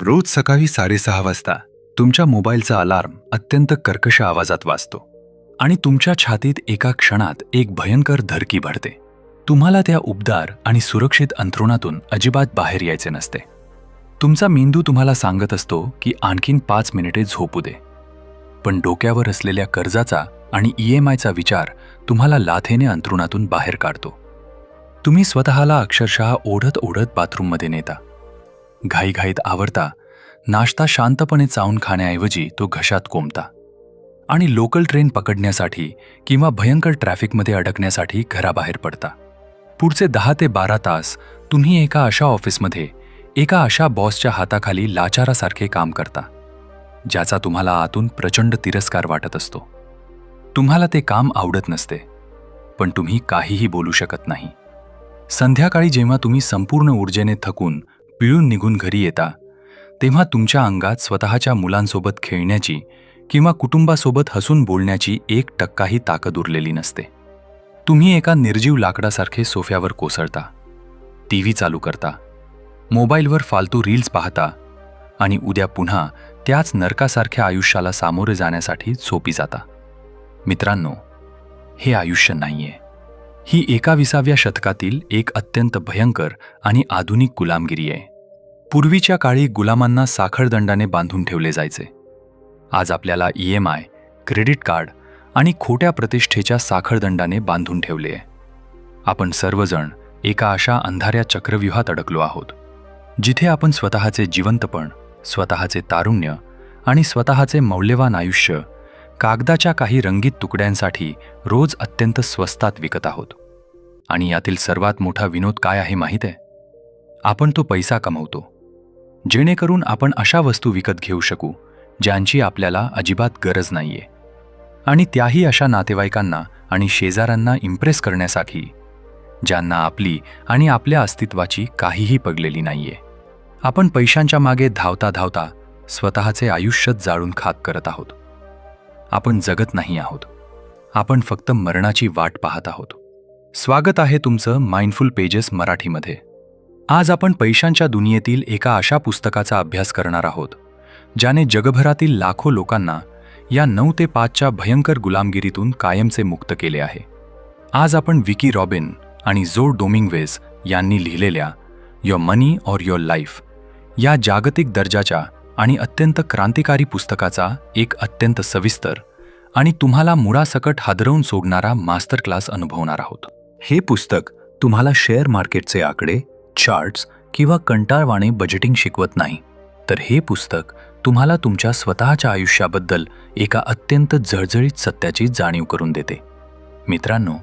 रोज सकाळी 6:30 वाजता तुमच्या मोबाईलचा अलार्म अत्यंत कर्कश आवाजात वाजतो आणि तुमच्या छातीत एका क्षणात एक भयंकर धरकी भरते. तुम्हाला त्या उबदार आणि सुरक्षित अंथरुणातून अजिबात बाहेर यायचे नसते. तुमचा मेंदू तुम्हाला सांगत असतो की आणखीन 5 मिनिटे झोपू दे. पण डोक्यावर असलेल्या कर्जाचा आणि EMIचा विचार तुम्हाला लाथेने अंथरुणातून बाहेर काढतो. तुम्ही स्वतःला अक्षरशः ओढत ओढत बाथरूममध्ये नेता. घाईघाईत आवरता, नाश्ता शांतपणे चावून खाण्याऐवजी तो घशात कोंबता आणि लोकल ट्रेन पकडण्यासाठी किंवा भयंकर ट्रॅफिकमध्ये अडकण्यासाठी घराबाहेर पडता. पुढचे 10 ते 12 तास तुम्ही एका अशा ऑफिसमध्ये एका अशा बॉसच्या हाताखाली लाचारासारखे काम करता, ज्याचा तुम्हाला आतून प्रचंड तिरस्कार वाटत असतो. तुम्हाला ते काम आवडत नसते, पण तुम्ही काहीही बोलू शकत नाही. संध्याकाळी जेव्हा तुम्ही संपूर्ण ऊर्जेने थकून पिळून निघून घरी येता, तेव्हा तुमच्या अंगात स्वतःच्या मुलांसोबत खेळण्याची किंवा कुटुंबासोबत हसून बोलण्याची 1% ताकद उरलेली नसते. तुम्ही एका निर्जीव लाकडासारखे सोफ्यावर कोसळता, TV चालू करता, मोबाईलवर फालतू रील्स पाहता आणि उद्या पुन्हा त्याच नरकासारख्या आयुष्याला सामोरे जाण्यासाठी झोपी जाता. मित्रांनो, हे आयुष्य नाहीये. ही 21व्या शतकातील एक अत्यंत भयंकर आणि आधुनिक गुलामगिरी आहे. पूर्वीच्या काळी गुलामांना साखळदंडाने बांधून ठेवले जायचे. आज आपल्याला EMI, क्रेडिट कार्ड आणि खोट्या प्रतिष्ठेच्या साखळदंडाने बांधून ठेवले आहे. आपण सर्वजण एका अशा अंधाऱ्या चक्रव्यूहात अडकलो आहोत, जिथे आपण स्वतःचे जिवंतपण, स्वतःचे तारुण्य आणि स्वतःचे मौल्यवान आयुष्य कागदाच्या काही रंगीत तुकड्यांसाठी रोज अत्यंत स्वस्तात विकत आहोत. आणि यातील सर्वात मोठा विनोद काय आहे माहीत आहे? आपण तो पैसा कमवतो, जेणेकरून आपण अशा वस्तू विकत घेऊ शकू ज्यांची आपल्याला अजिबात गरज नाहीये, आणि त्याही अशा नातेवाईकांना आणि शेजाऱ्यांना इम्प्रेस करण्यासाठी ज्यांना आपली आणि आपल्या अस्तित्वाची काहीही पडलेली नाहीये. आपण पैशांच्या मागे धावता धावता स्वतःचे आयुष्यच जाळून खाक करत आहोत. आपण जगत नाही आहोत, आपण फक्त मरणाची वाट पाहत आहोत. स्वागत आहे तुमचं माइंडफुल पेजेस मराठीमध्ये. आज आपण पैशांच्या दुनियेतील एका अशा पुस्तकाचा अभ्यास करणार आहोत, ज्याने जगभरातील लाखो लोकांना या 9 ते 5च्या भयंकर गुलामगिरीतून कायमचे मुक्त केले आहे. आज आपण विकी रॉबिन आणि जो डोमिंग्वेज यांनी लिहिलेल्या your money or your life या जागतिक दर्जाच्या आणि अत्यंत क्रांतिकारी पुस्तकाचा एक अत्यंत सविस्तर आणि तुम्हाला मुळासकट हादरवून सोडणारा मास्टर क्लास अनुभवणार आहोत. हे पुस्तक तुम्हाला शेअर मार्केटचे आकडे, चार्ट्स किंवा कंटाळवाणे बजेटिंग शिकवत नाही, तर हे पुस्तक तुम्हाला तुमच्या स्वतःच्या आयुष्याबद्दल एका अत्यंत जळजळीत सत्याची जाणीव करून देते. मित्रांनो,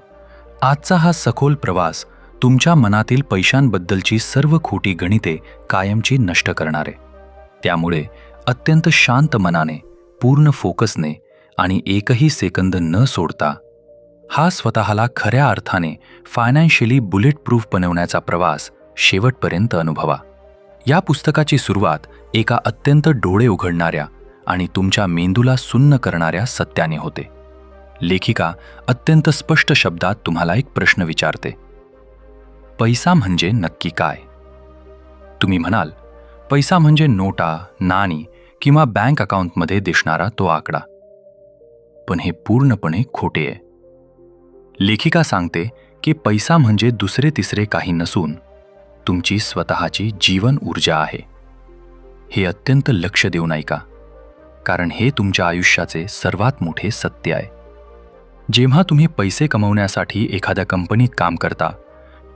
आजचा हा सखोल प्रवास तुमच्या मनातील पैशांबद्दलची सर्व खोटी गणिते कायमची नष्ट करणार आहे. त्यामुळे अत्यंत शांत मनाने, पूर्ण फोकसने आणि एकही सेकंद न सोडता हा स्वतःला खऱ्या अर्थाने फायनान्शियली बुलेट प्रूफ बनवण्याचा प्रवास शेवटपर्यंत अनुभवा. या पुस्तकाची सुरुवात एका अत्यंत डोळे उघडणाऱ्या आणि तुमच्या मेंदूला सुन्न करणाऱ्या सत्याने होते. लेखिका अत्यंत स्पष्ट शब्दात तुम्हाला एक प्रश्न विचारते: पैसा म्हणजे नक्की काय? तुम्ही म्हणाल, पैसा म्हणजे नोटा, नाणी किंवा बँक अकाउंटमध्ये दिसणारा तो आकडा. पण हे पूर्णपणे खोटे आहे. लेखिका सांगते की पैसा म्हणजे दुसरे तिसरे काही नसून तुमची स्वतःची जीवन ऊर्जा आहे. हे अत्यंत लक्ष देऊन ऐका, कारण हे तुमच्या आयुष्याचे सर्वात मोठे सत्य आहे. जेव्हा तुम्ही पैसे कमवण्यासाठी एखाद्या कंपनीत काम करता,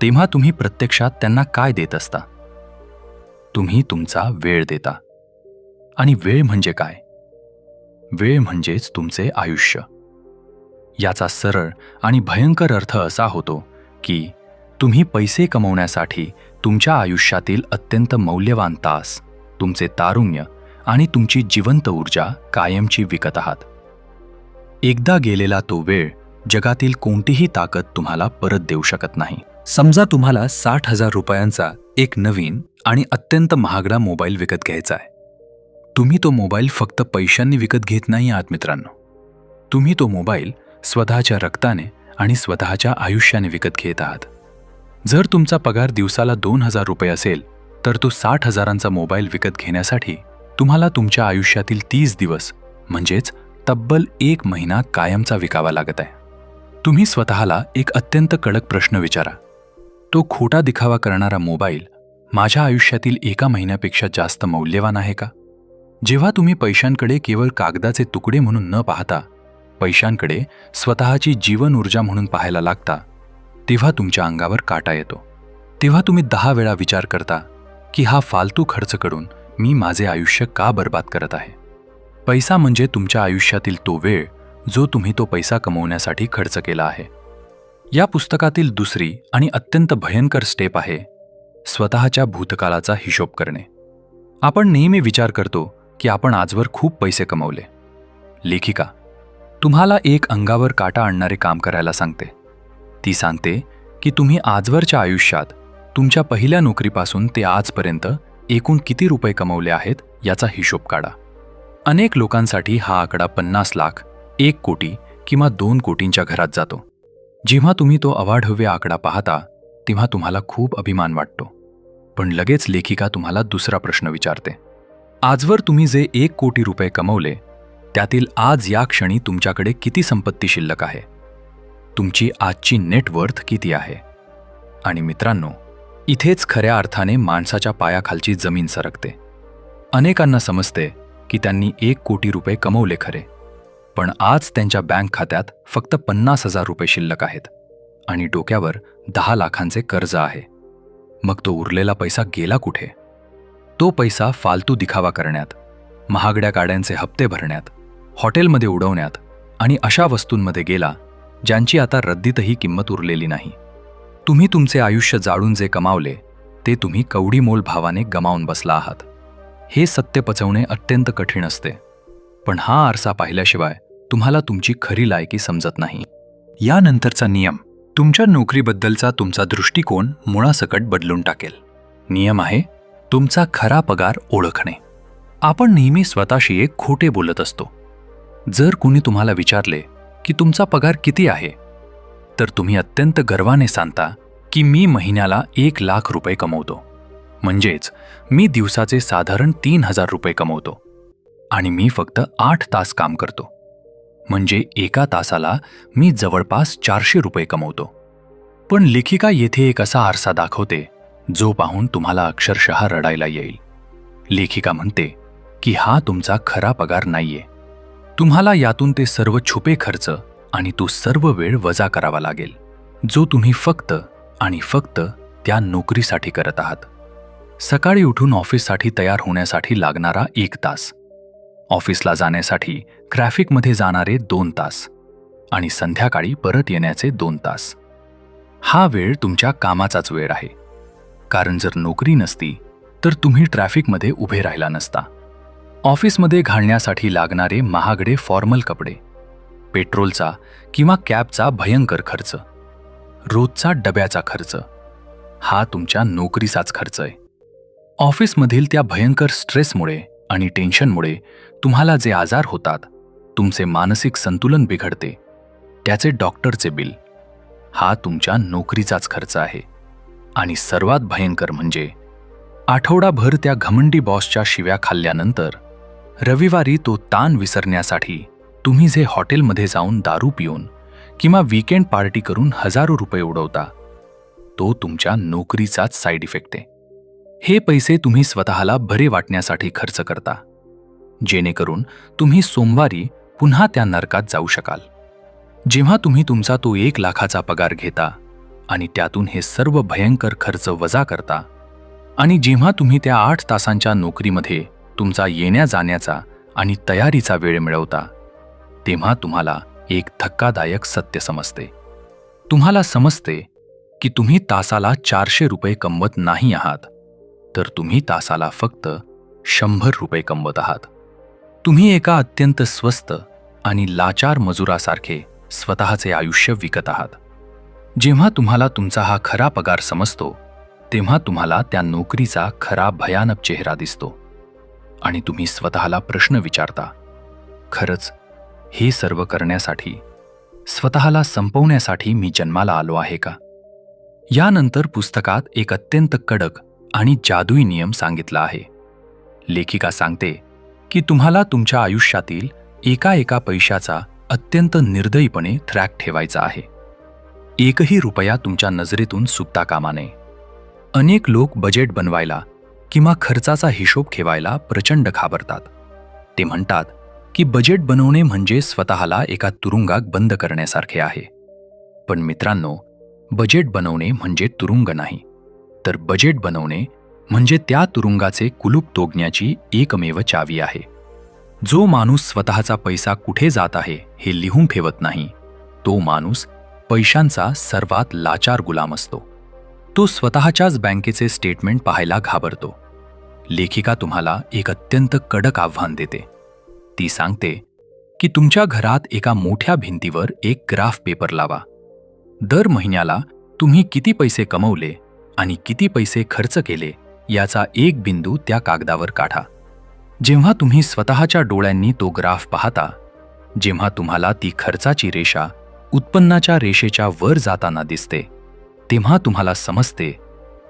तेव्हा तुम्ही प्रत्यक्षात त्यांना काय देत असता? तुम्ही तुमचा वेळ देता. आणि वेळ म्हणजे काय? वेळ म्हणजेच तुमचे आयुष्य. याचा सरळ आणि भयंकर अर्थ असा होतो की तुम्ही पैसे कमवण्यासाठी तुमच्या आयुष्यातील अत्यंत मौल्यवान तास, तुमचे तारुण्य आणि तुमची जिवंत ऊर्जा कायमची विकत आहात. एकदा गेलेला तो वेळ जगातील कोणतीही ताकद तुम्हाला परत देऊ शकत नाही. समजा तुम्हाला 60,000 रुपयांचा एक नवीन आणि अत्यंत महागडा मोबाईल विकत घ्यायचा आहे. तुम्ही तो मोबाईल फक्त पैशांनी विकत घेत नाही आहात मित्रांनो. तुम्ही तो मोबाईल स्वतःच्या रक्ताने आणि स्वतःच्या आयुष्याने विकत घेत आहात. जर तुमचा पगार दिवसाला 2,000 रुपये असेल, तर तो 60,000चा मोबाईल विकत घेण्यासाठी तुम्हाला तुमच्या आयुष्यातील 30 दिवस म्हणजेच तब्बल 1 महिना कायमचा विकावा लागत आहे. तुम्ही स्वतःला एक अत्यंत कडक प्रश्न विचारा. तो खोटा दिखावा करणारा मोबाईल माझ्या आयुष्यातील 1 महिन्यापेक्षा जास्त मौल्यवान आहे का? जेव्हा तुम्ही पैशांकडे केवळ कागदाचे तुकडे म्हणून न पाहता पैशांकडे स्वतःची जीवन ऊर्जा म्हणून पाहायला लागता, तेव्हा तुमच्या अंगावर काटा येतो. तेव्हा तुम्ही 10 वेळा विचार करता की हा फालतू खर्च करून मी माझे आयुष्य का बर्बाद करत आहे. पैसा म्हणजे तुमच्या आयुष्यातील तो वेळ जो तुम्ही तो पैसा कमवण्यासाठी खर्च केला आहे. या पुस्तकातील दुसरी आणि अत्यंत भयंकर स्टेप आहे स्वतःच्या भूतकाळाचा हिशोब करणे. आपण नेहमी विचार करतो की आपण आजवर खूप पैसे कमवले. लेखिका तुम्हाला एक अंगावर काटा आणणारे काम करायला सांगते. ती सांगते की तुम्ही आजवरच्या आयुष्यात तुमच्या पहिल्या नोकरीपासून ते आजपर्यंत एकूण किती रुपये कमवले आहेत याचा हिशोब काढा. अनेक लोकांसाठी हा आकडा 50 लाख, 1 कोटी किंवा 2 कोटींच्या घरात जातो. जेव्हा तुम्ही तो अवाढव्य आकडा पाहता तेव्हा तुम्हाला खूप अभिमान वाटतो. पण लगेच लेखिका तुम्हाला दुसरा प्रश्न विचारते. आजवर तुम्ही जे 1 कोटी रुपये कमवले त्यातील आज या क्षणी तुमच्याकडे किती संपत्ती शिल्लक आहे? तुमची आजची नेटवर्थ किती आहे? आणि मित्रांनो, इथेच खऱ्या अर्थाने माणसाच्या पायाखालची जमीन सरकते. अनेकांना समजते की त्यांनी 1 कोटी रुपये कमवले खरे, पण आज त्यांच्या बँक खात्यात फक्त 50,000 रुपये शिल्लक आहेत आणि डोक्यावर 10 लाखांचे कर्ज आहे. मग तो उरलेला पैसा गेला कुठे? तो पैसा फालतू दिखावा करण्यात, महागड्या गाड्यांचे हप्ते भरण्यात, हॉटेलमध्ये उडवण्यात आणि अशा वस्तूंमध्ये गेला ज्यांची आता रद्दीतही किंमत उरलेली नाही. तुम्ही तुमचे आयुष्य जाळून जे कमावले ते तुम्ही कवडीमोल भावाने गमावून बसला आहात. हे सत्य पचवणे अत्यंत कठीण असते, पण हा आरसा पाहिल्याशिवाय तुम्हाला तुमची खरी लायकी समजत नाही. यानंतरचा नियम तुमच्या नोकरीबद्दलचा तुमचा दृष्टिकोन मुळासकट बदलून टाकेल. नियम आहे तुमचा खरा पगार ओळखणे. आपण नेहमी स्वतःशी एक खोटे बोलत असतो. जर कुणी तुम्हाला विचारले की तुमचा पगार किती आहे, तर तुम्ही अत्यंत गर्वाने सांगता की मी महिन्याला 1 लाख रुपये कमवतो, म्हणजेच मी दिवसाचे साधारण 3,000 रुपये कमवतो आणि मी फक्त 8 तास काम करतो, म्हणजे एका तासाला मी जवळपास 400 रुपये कमवतो. पण लेखिका येथे एक असा आरसा दाखवते जो पाहून तुम्हाला अक्षरशः रडायला येईल. लेखिका म्हणते की हा तुमचा खरा पगार नाहीये. तुम्हाला यातून ते सर्व छुपे खर्च आणि तो सर्व वेळ वजा करावा लागेल जो तुम्ही फक्त आणि फक्त त्या नोकरीसाठी करत आहात. सकाळी उठून ऑफिससाठी तयार होण्यासाठी लागणारा 1 तास, ऑफिसला जाण्यासाठी ट्रॅफिकमध्ये जाणारे 2 तास आणि संध्याकाळी परत येण्याचे 2 तास. हा वेळ तुमच्या कामाचाच वेळ आहे, कारण जर नोकरी नसती तर तुम्ही ट्रॅफिकमध्ये उभे राहिला नसता. ऑफिसमध्ये घालण्यासाठी लागणारे महागडे फॉर्मल कपडे, पेट्रोलचा किंवा कॅबचा भयंकर खर्च, रोजचा डब्याचा खर्च, हा तुमच्या नोकरीचाच खर्च आहे. ऑफिसमधील त्या भयंकर स्ट्रेसमुळे आणि टेन्शनमुळे तुम्हाला जे आजार होतात, तुमचे मानसिक संतुलन बिघडते, त्याचे डॉक्टरचे बिल, हा तुमच्या नोकरीचाच खर्च आहे. आणि सर्वात भयंकर म्हणजे आठवडाभर त्या घमंडी बॉसच्या शिव्या खाल्ल्यानंतर रविवारी तो ताण विसरण्यासाठी तुम्ही जे हॉटेलमध्ये जाऊन दारू पिऊन किंवा वीकेंड पार्टी करून हजारो रुपये उडवता, तो तुमच्या नोकरीचाच साईड इफेक्ट आहे. हे पैसे तुम्ही स्वतःला बरे वाटण्यासाठी खर्च करता, जेणेकरून तुम्ही सोमवारी पुन्हा त्या नरकात जाऊ शकाल. जेव्हा तुम्ही तुमचा तो 1 लाखाचा पगार घेता आणि त्यातून हे सर्व भयंकर खर्च वजा करता आणि जेव्हा तुम्ही त्या 8 तासांच्या नोकरीमध्ये तुमचा येण्या जाण्याचा आणि तयारीचा वेळ मिळवता, तेव्हा तुम्हाला एक धक्कादायक सत्य समजते. तुम्हाला समजते की तुम्ही तासाला 400 रुपये कमवत नाही आहात, तर तुम्ही तासाला फक्त 100 रुपये कमवत आहात. तुम्ही एका अत्यंत स्वस्त आणि लाचार मजुरासारखे स्वतःचे आयुष्य विकत आहात. जेव्हा तुम्हाला तुमचा हा खरा पगार समजतो, तेव्हा तुम्हाला त्या नोकरीचा खरा भयानक चेहरा दिसतो आणि तुम्ही स्वतःला प्रश्न विचारता, खरंच हे सर्व करण्यासाठी, स्वतःला संपवण्यासाठी मी जन्माला आलो आहे का? यानंतर पुस्तकात एक अत्यंत कडक आणि जादुई नियम सांगितला आहे. लेखिका सांगते की तुम्हाला तुमच्या आयुष्यातील एका पैशाचा अत्यंत निर्दयीपणे ट्रॅक ठेवायचा आहे. एकही रुपया तुमच्या नजरेतून सुटता कामा नये. अनेक लोक बजेट बनवायला किंवा खर्चाचा हिशोब ठेवायला प्रचंड घाबरतात. ते म्हणतात की बजेट बनवणे म्हणजे स्वतःला एका तुरुंगात बंद करण्यासारखे आहे. पण मित्रांनो, बजेट बनवणे म्हणजे तुरुंग नाही, तर बजेट बनवणे म्हणजे त्या तुरुंगाचे कुलूप तोडण्याची एकमेव चावी आहे. जो माणूस स्वतःचा पैसा कुठे जात आहे हे लिहून ठेवत नाही, तो माणूस पैशांचा सर्वात लाचार गुलाम असतो. तो स्वतःच्याच बँकेचे स्टेटमेंट पाहायला घाबरतो. लेखिका तुम्हाला एक अत्यंत कडक आव्हान देते. ती सांगते की तुमच्या घरात एका मोठ्या भिंतीवर एक ग्राफ पेपर लावा. दर महिन्याला तुम्ही किती पैसे कमवले आणि किती पैसे खर्च केले याचा एक बिंदू त्या कागदावर काढा. जेव्हा तुम्ही स्वतःच्या डोळ्यांनी तो ग्राफ पाहता, जेव्हा तुम्हाला ती खर्चाची रेषा उत्पन्नाच्या रेषेच्या वर जाताना दिसते, तेव्हा तुम्हाला समजते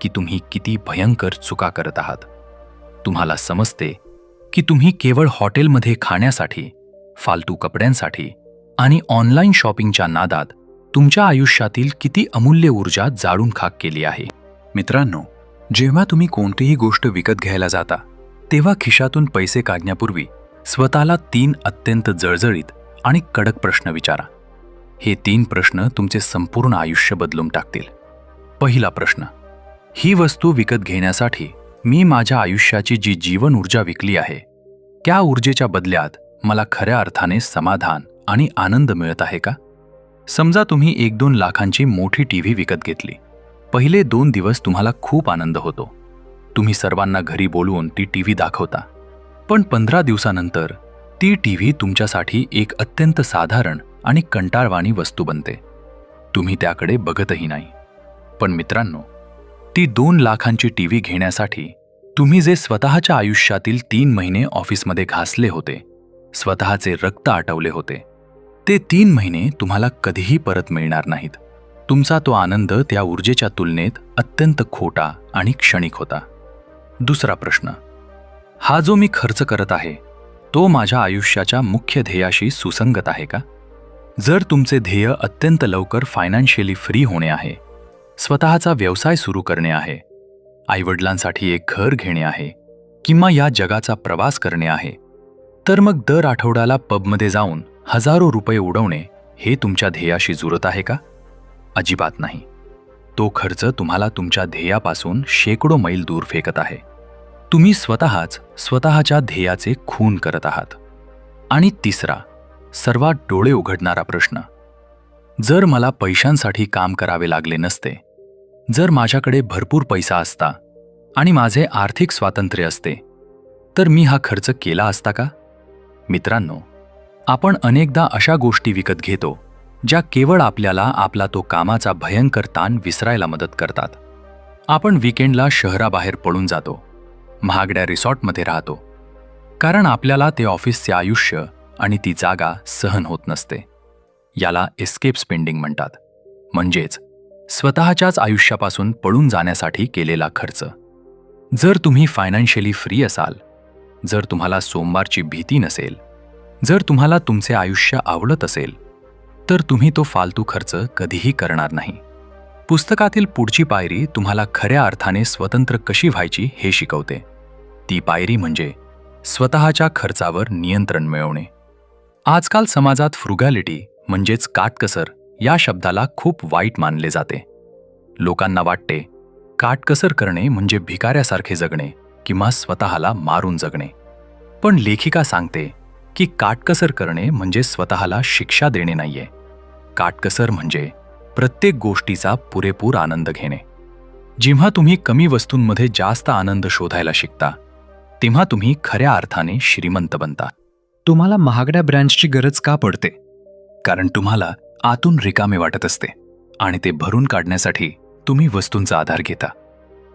की तुम्ही किती भयंकर चुका करत आहात. तुम्हाला समजते की तुम्ही केवळ हॉटेलमध्ये खाण्यासाठी, फालतू कपड्यांसाठी आणि ऑनलाईन शॉपिंगच्या नादात तुमच्या आयुष्यातील किती अमूल्य ऊर्जा जाळून खाक केली आहे. मित्रांनो, जेव्हा तुम्ही कोणतीही गोष्ट विकत घ्यायला जाता, तेव्हा खिशातून पैसे काढण्यापूर्वी स्वतःला 3 अत्यंत जळजळीत आणि कडक प्रश्न विचारा. हे 3 प्रश्न तुमचे संपूर्ण आयुष्य बदलून टाकतील. पहिला प्रश्न: ही वस्तू विकत घेण्यासाठी मी माझ्या आयुष्याची जी जीवन ऊर्जा विकली आहे, त्या ऊर्जेच्या बदल्यात मला खऱ्या अर्थाने समाधान आणि आनंद मिळत आहे का? समजा तुम्ही 1-2 लाखांची मोठी टीव्ही विकत घेतली. पहिले 2 दिवस तुम्हाला खूप आनंद होतो. तुम्ही सर्वांना घरी बोलवून ती टीव्ही दाखवता. पण 15 दिवसानंतर ती टीव्ही तुमच्यासाठी एक अत्यंत साधारण आणि कंटाळवाणी वस्तू बनते. तुम्ही त्याकडे बघतही नाही. पण मित्रांनो, ती 2 लाखांची टीव्ही घेण्यासाठी तुम्ही जे स्वतःच्या आयुष्यातील 3 महिने ऑफिसमध्ये घासले होते, स्वतःचे रक्त आटवले होते, ते 3 महिने तुम्हाला कधीही परत मिळणार नाहीत. तुमचा तो आनंद त्या ऊर्जेच्या तुलनेत अत्यंत खोटा आणि क्षणिक होता. दुसरा प्रश्न: हा जो मी खर्च करत आहे, तो माझ्या आयुष्याच्या मुख्य ध्येयाशी सुसंगत आहे का? जर तुमचे ध्येय अत्यंत लवकर फायनान्शियली फ्री होणे आहे, स्वतःचा व्यवसाय सुरू करणे आहे, आईवडिलांसाठी एक घर घेणे आहे किंवा या जगाचा प्रवास करणे आहे, तर मग दर आठवड्याला पबमध्ये जाऊन हजारो रुपये उडवणे हे तुमच्या ध्येयाशी जुळत आहे का? अजिबात नाही. तो खर्च तुम्हाला तुमच्या ध्येयापासून शेकडो मैल दूर फेकत आहे. तुम्ही स्वतःच स्वतःच्या ध्येयाचे खून करत आहात. आणि तिसरा, सर्वात डोळे उघडणारा प्रश्न: जर मला पैशांसाठी काम करावे लागले नसते, जर माझ्याकडे भरपूर पैसा असता आणि माझे आर्थिक स्वातंत्र्य असते, तर मी हा खर्च केला असता का? मित्रांनो, आपण अनेकदा अशा गोष्टी विकत घेतो ज्या केवळ आपल्याला आपला तो कामाचा भयंकर ताण विसरायला मदत करतात. आपण वीकेंडला शहराबाहेर पळून जातो, महागड्या रिसॉर्टमध्ये राहतो, कारण आपल्याला ते ऑफिसचे आयुष्य आणि ती जागा सहन होत नसते. याला एस्केप स्पेंडिंग म्हणतात, म्हणजेच स्वतःच्याच आयुष्यापासून पळून जाण्यासाठी केलेला खर्च. जर तुम्ही फायनान्शियली फ्री असाल, जर तुम्हाला सोमवारची भीती नसेल, जर तुम्हाला तुमचे आयुष्य आवडत असेल, तर तुम्ही तो फालतू खर्च कधीही करणार नाही. पुस्तकातील पुढची पायरी तुम्हाला खऱ्या अर्थाने स्वतंत्र कशी व्हायची हे शिकवते. ती पायरी म्हणजे स्वतःच्या खर्चावर नियंत्रण मिळवणे. आजकाल समाजात फ्रुगॅलिटी म्हणजेच काटकसर या शब्दाला खूप वाईट मानले जाते. लोकांना वाटते काटकसर करणे म्हणजे भिकाऱ्यासारखे जगणे किंवा स्वतःला मारून जगणे. पण लेखिका सांगते की काटकसर करणे म्हणजे स्वतःला शिक्षा देणे नाहीये. काटकसर म्हणजे प्रत्येक गोष्टीचा पुरेपूर आनंद घेणे. जेव्हा तुम्ही कमी वस्तूंमध्ये जास्त आनंद शोधायला शिकता, तेव्हा तुम्ही खऱ्या अर्थाने श्रीमंत बनता. तुम्हाला महागड्या ब्रँड्सची गरज का पडते? कारण तुम्हाला आतून रिकामे वाटत असते आणि ते भरून काढण्यासाठी तुम्ही वस्तूंचा आधार घेता.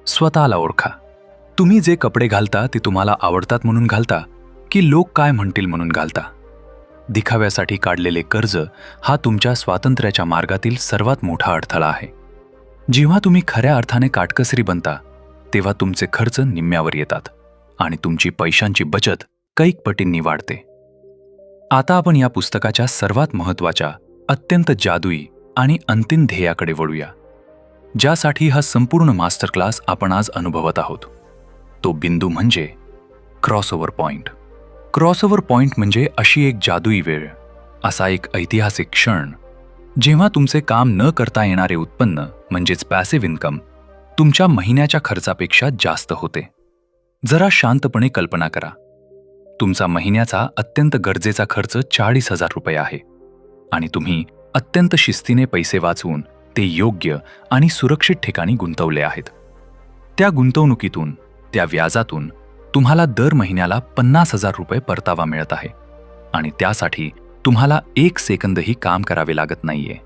स्वतःला ओळखा. तुम्ही जे कपडे घालता ते तुम्हाला आवडतात म्हणून घालता की लोक काय म्हणतील म्हणून घालता? दिखाव्यासाठी काढलेले कर्ज हा तुमच्या स्वातंत्र्याच्या मार्गातील सर्वात मोठा अडथळा आहे. जेव्हा तुम्ही खऱ्या अर्थाने काटकसरी बनता, तेव्हा तुमचे खर्च निम्म्यावर येतात आणि तुमची पैशांची बचत कैक पटींनी वाढते. आता आपण या पुस्तकाच्या सर्वात महत्त्वाच्या, अत्यंत जादुई आणि अंतिम ध्येयाकडे वळूया, ज्यासाठी हा संपूर्ण मास्टर क्लास आपण आज अनुभवत आहोत. तो बिंदू म्हणजे क्रॉसओव्हर पॉइंट. क्रॉसओव्हर पॉइंट म्हणजे अशी एक जादुई वेळ, असा एक ऐतिहासिक क्षण, जेव्हा तुमचे काम न करता येणारे उत्पन्न म्हणजेच पॅसिव्ह इन्कम तुमच्या महिन्याच्या खर्चापेक्षा जास्त होते. जरा शांतपणे कल्पना करा. तुमचा महिन्याचा अत्यंत गरजेचा खर्च 40,000 रुपये आहे आणि तुम्ही अत्यंत शिस्तीने पैसे वाचवून ते योग्य आणि सुरक्षित ठिकाणी गुंतवले आहेत. त्या गुंतवणुकीतून, त्या व्याजातून तुम्हाला दर महिन्याला 50,000 रुपये परतावा मिळत आहे आणि त्यासाठी तुम्हाला 1 सेकंदही काम करावे लागत नाहीये.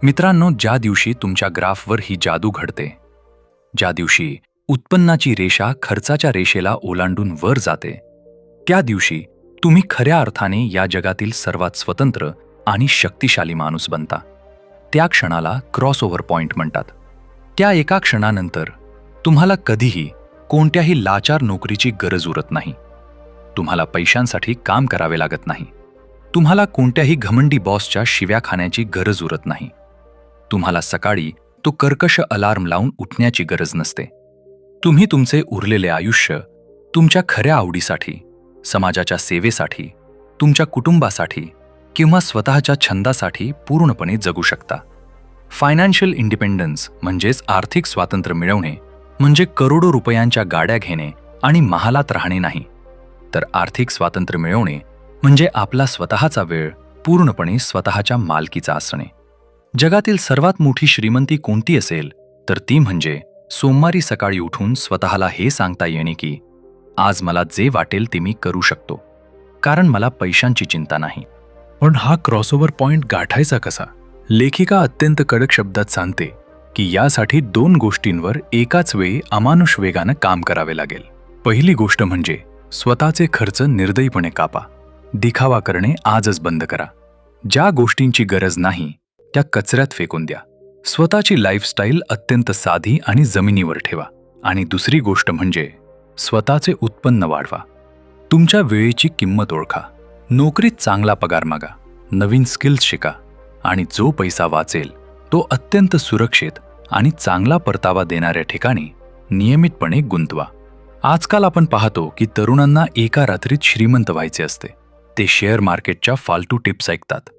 मित्रांनो, ज्या दिवशी तुमच्या ग्राफवर ही जादू घडते, ज्या दिवशी उत्पन्नाची रेषा खर्चाच्या रेषेला ओलांडून वर जाते, त्या दिवशी तुम्ही खऱ्या अर्थाने या जगातील सर्वात स्वतंत्र आणि शक्तिशाली माणूस बनता. त्या क्षणाला क्रॉसओव्हर पॉइंट म्हणतात. त्या एका क्षणानंतर तुम्हाला कधीही कोणत्याही लाचार नोकरीची गरज उरत नाही. तुम्हाला पैशांसाठी काम करावे लागत नाही. तुम्हाला कोणत्याही घमंडी बॉसच्या शिव्या खाण्याची गरज उरत नाही. तुम्हाला सकाळी तो कर्कश अलार्म लावून उठण्याची गरज नसते. तुम्ही तुमचे उरलेले आयुष्य तुमच्या खऱ्या आवडीसाठी, समाजाच्या सेवेसाठी, तुमच्या कुटुंबासाठी किंवा स्वतःच्या छंदासाठी पूर्णपणे जगू शकता. फायनान्शियल इंडिपेंडन्स म्हणजेच आर्थिक स्वातंत्र्य मिळवणे म्हणजे करोडो रुपयांच्या गाड्या घेणे आणि महालात राहणे नाही, तर आर्थिक स्वातंत्र्य मिळवणे म्हणजे आपला स्वतःचा वेळ पूर्णपणे स्वतःच्या मालकीचा असणे. जगातील सर्वात मोठी श्रीमंती कोणती असेल तर ती म्हणजे सोमवारी सकाळी उठून स्वतःला हे सांगता येणे की आज मला जे वाटेल ते मी करू शकतो, कारण मला पैशांची चिंता नाही. पण हा क्रॉसओव्हर पॉइंट गाठायचा कसा? लेखिका अत्यंत कडक शब्दात सांगते की यासाठी 2 गोष्टींवर एकाच वेळी अमानुष वेगानं काम करावे लागेल. पहिली गोष्ट म्हणजे स्वतःचे खर्च निर्दयीपणे कापा. दिखावा करणे आजच बंद करा. ज्या गोष्टींची गरज नाही त्या कचऱ्यात फेकून द्या. स्वतःची लाईफस्टाईल अत्यंत साधी आणि जमिनीवर ठेवा. आणि दुसरी गोष्ट म्हणजे स्वतःचे उत्पन्न वाढवा. तुमच्या वेळेची किंमत ओळखा. नोकरीत चांगला पगार मागा, नवीन स्किल्स शिका आणि जो पैसा वाचेल तो अत्यंत सुरक्षित आणि चांगला परतावा देणाऱ्या ठिकाणी नियमितपणे गुंतवा. आजकाल आपण पाहतो की तरुणांना एका रात्रीत श्रीमंत व्हायचे असते. ते शेअर मार्केटच्या फालतू टिप्स ऐकतात,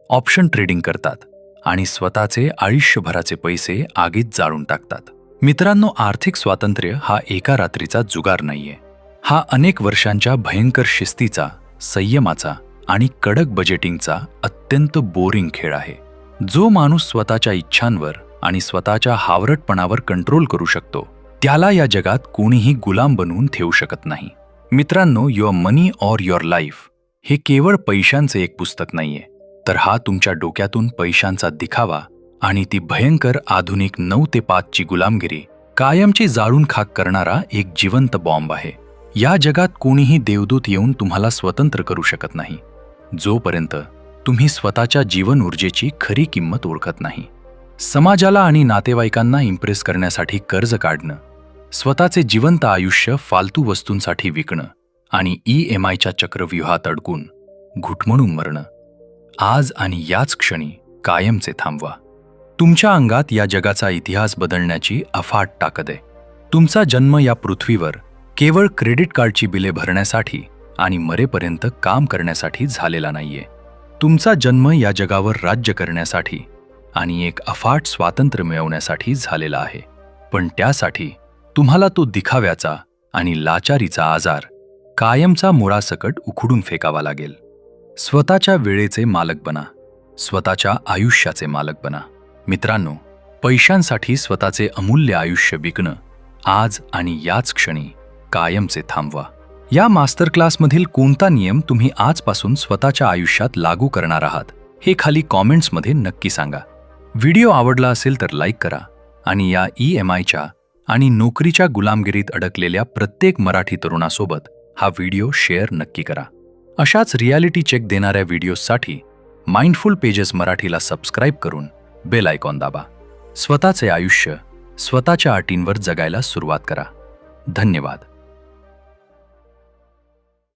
ऑप्शन ट्रेडिंग करतात आणि स्वतःचे आयुष्यभराचे पैसे आगीत जाळून टाकतात. मित्रांनो, आर्थिक स्वातंत्र्य हा एका रात्रीचा जुगार नाहीये. हा अनेक वर्षांच्या भयंकर शिस्तीचा, संयमाचा आणि कडक बजेटिंगचा अत्यंत बोरिंग खेळ आहे. जो माणूस स्वतःच्या इच्छांवर आणि स्वतःच्या हावरटपणावर कंट्रोल करू शकतो, त्याला या जगात कोणीही गुलाम बनवून ठेवू शकत नाही. मित्रांनो, your money or your life हे केवळ पैशांचे एक पुस्तक नाहीये, तर हा तुमच्या डोक्यातून पैशांचा दिखावा आणि ती भयंकर आधुनिक 9 ते 5 ची गुलामगिरी कायमची जाळून खाक करणारा एक जिवंत बॉम्ब आहे. या जगात कोणीही देवदूत येऊन तुम्हाला स्वतंत्र करू शकत नाही, जोपर्यंत तुम्ही स्वतःच्या जीवन ऊर्जेची खरी किंमत ओळखत नाही. समाजाला आणि नातेवाईकांना इम्प्रेस करण्यासाठी कर्ज काढणं, स्वतःचे जिवंत आयुष्य फालतू वस्तूंसाठी विकणं आणि EMIच्या चक्रव्यूहात अडकून घुटमळून मरणं आज आणि याच क्षणी कायमचे थांबवा. तुमच्या अंगात या जगाचा इतिहास बदलण्याची अफाट ताकद आहे. तुमचा जन्म या पृथ्वीवर केवळ क्रेडिट कार्डची बिले भरण्यासाठी आणि मरेपर्यंत काम करण्यासाठी झालेला नाहीये. तुमचा जन्म या जगावर राज्य करण्यासाठी आणि एक अफाट स्वातंत्र्य मिळवण्यासाठी झालेला आहे. पण त्यासाठी तुम्हाला तो दिखाव्याचा आणि लाचारीचा आजार कायमचा मुळासकट उखडून फेकावा लागेल. स्वतःच्या वेळेचे मालक बना, स्वतःच्या आयुष्याचे मालक बना. मित्रांनो, पैशांसाठी स्वतःचे अमूल्य आयुष्य विकणं आज आणि याच क्षणी कायमचे थांबवा. या मास्टर क्लासमधील कोणता नियम तुम्ही आजपासून स्वतःच्या आयुष्यात लागू करणार आहात हे खाली कॉमेंट्समध्ये नक्की सांगा. व्हिडिओ आवडला असेल तर लाईक करा आणि या EMIच्या आणि नोकरीच्या गुलामगिरीत अडकलेल्या प्रत्येक मराठी तरुणासोबत हा व्हिडिओ शेअर नक्की करा. अशाच रियालिटी चेक देणाऱ्या व्हिडिओजसाठी माइंडफुल पेजेस मराठीला सबस्क्राईब करून बेल आयकॉन दाबा. स्वतःचे आयुष्य स्वतःच्या अटींवर जगायला सुरुवात करा. धन्यवाद.